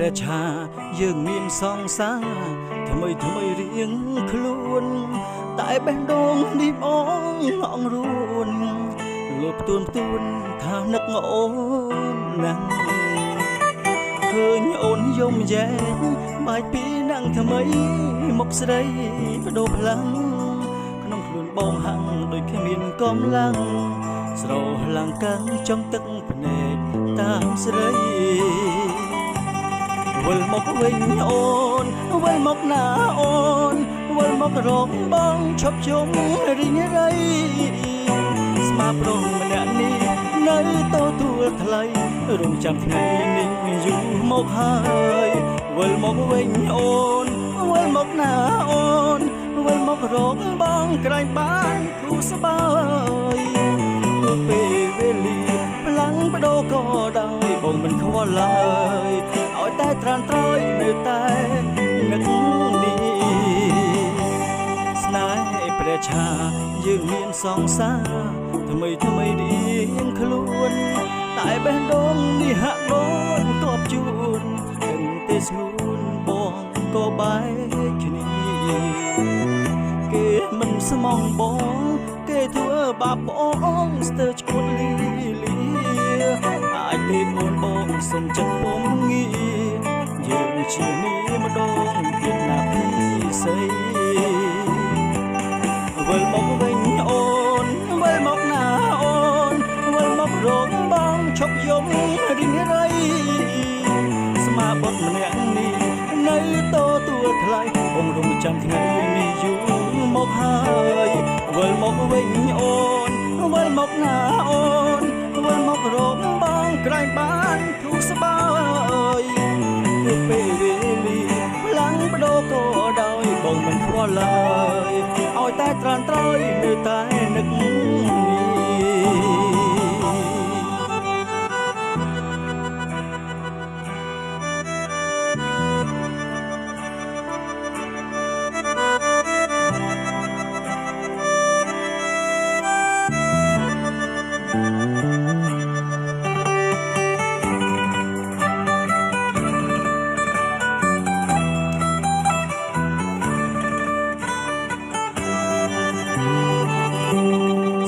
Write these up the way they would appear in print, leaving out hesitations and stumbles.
ព្រះឆាយើងមានសង្សារថ្មីរៀងខ្លួនតែបេះដូងនេះបងអងរួនលុបទួនថានឹកអូនណាស់ឃើញអូនយំយែកបាច់ពីនឹងថ្មីមកស្រីបដូរផ្លាំងក្នុងខ្លួនបងហាំងដូចគ្មានកម្លាំងស្រឡាំងកាំងចង់ទឹកភ្នែកតាមស្រីវិលមកវិញអូនវិលមកណាអូនវិលមករកបងឈប់ជុំរីងរៃស្មាប្រុសម្នាក់នេះនៅទទួលថ្លៃរងចាំថ្ងៃនេះយូរមកហើយវិលមកវិញអូនវិលមកណាអូនវិលមករកបងក្រែងបានគូស្បើយពេលវេលាផ្លាំងបដូរក៏ដោយបងមិនខ្វល់ឡើយឲ្យតែត្រានត្រយនៅតែនឹកនេះស្នេហ៍ព្រះឆាយើងមានសង្សារថ្មីរៀងខ្លួនតែបេះដូងនេះហាក់ដូនតបជួនទាំងទេស្ងួនបងក៏បែកគ្នាគេមិនស្មងបងគេធ្វើបាបបងស្ទើរឈួតលីអាចទេអូនបងសុំចិត្តពុំងាយើងជានេះម្ដងទៀតណាពីស្អីវិលមកវិញអូនវិលមកណាអូនវិលមករកបងឈប់យំរីងរៃស្មាបុតម្នាក់នេះនៅទទួលថ្លៃបងរំចាំថ្ងៃនេះយូរមកហើយវិលមកវិញអូនវិលមកណាអូនវិលមករកបងក្រែងបានធូរស្បើយគឺពេលវេលាផ្លាំងបដូរក៏ដោយបងមិនខ្វល់ឡើយឲ្យតែត្រានត្រយនៅតែនឹក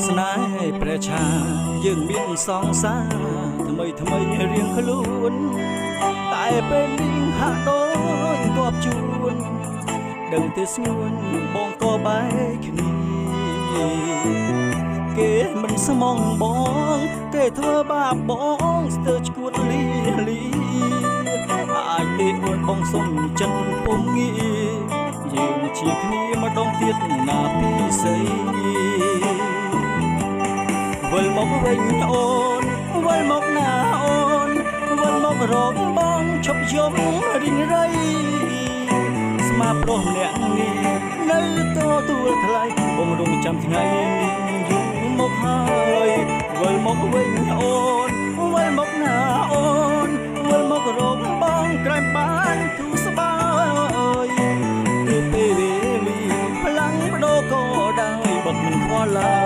ស្នេហ៍ព្រះឆាយើងមានសង្សារថ្មីរៀងខ្លួនតែពេលនេះហាក់ដូចគប់ជួនដឹងទេស្ងួនបងក៏បែកគ្នាគេមិនស្មងបងគេធ្វើបាបបងស្ទើរឈួតលីអាចទេអូនបងសុំចិត្តពុំងាយើងជាគ្នាម្ដងទៀតណាពីស្អីវិលមកវិញអូនវិលមកណាអូនវិលមករកបងឈប់យំរីងរៃស្មាប្រុសម្នាក់នេះនៅទទួលថ្លៃបងរំចាំថ្ងៃនេះយូរមកហើយវិលមកវិញអូនវិលមកណាអូនវិលមករកបងក្រែងបានធូរស្បើយគឺពេលវេលាផ្លាំងបដូរក៏ដោយបត់មិនខ្វល់ឡើ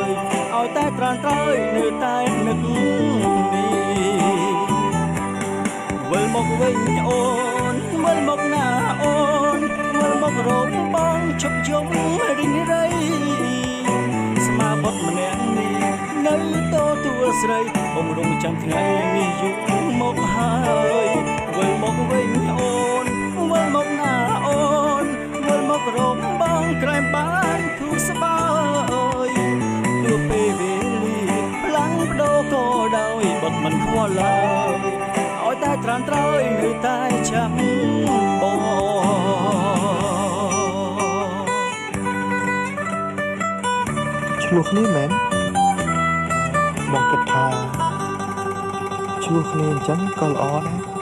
យឲ្យតែត្រានត្រយនៅតែនឹកនេះវិលមកវិញអូនវិលមកណាអូនវិលមករកបងឈប់យំរីងរៃស្មាបុតម្នាក់នេះនៅទទួលស្រីបងរងចាំថ្ងៃនេះយូរមកហើយវិលមកវិញអូនវិលមកណាអូនវិលមករកបងក្រែងបានធូរស្បើយគឺពេលវេលាផ្លាំងបដូរក៏ដោយបត់មិនខ្វល់ឡើយឲ្យតែត្រានត្រយនៅតែចាំបងឆ្លោះគ្នាមែនបងគិតថាឆ្លោះគ្នាអញ្ចឹងក៏ល្អដែរ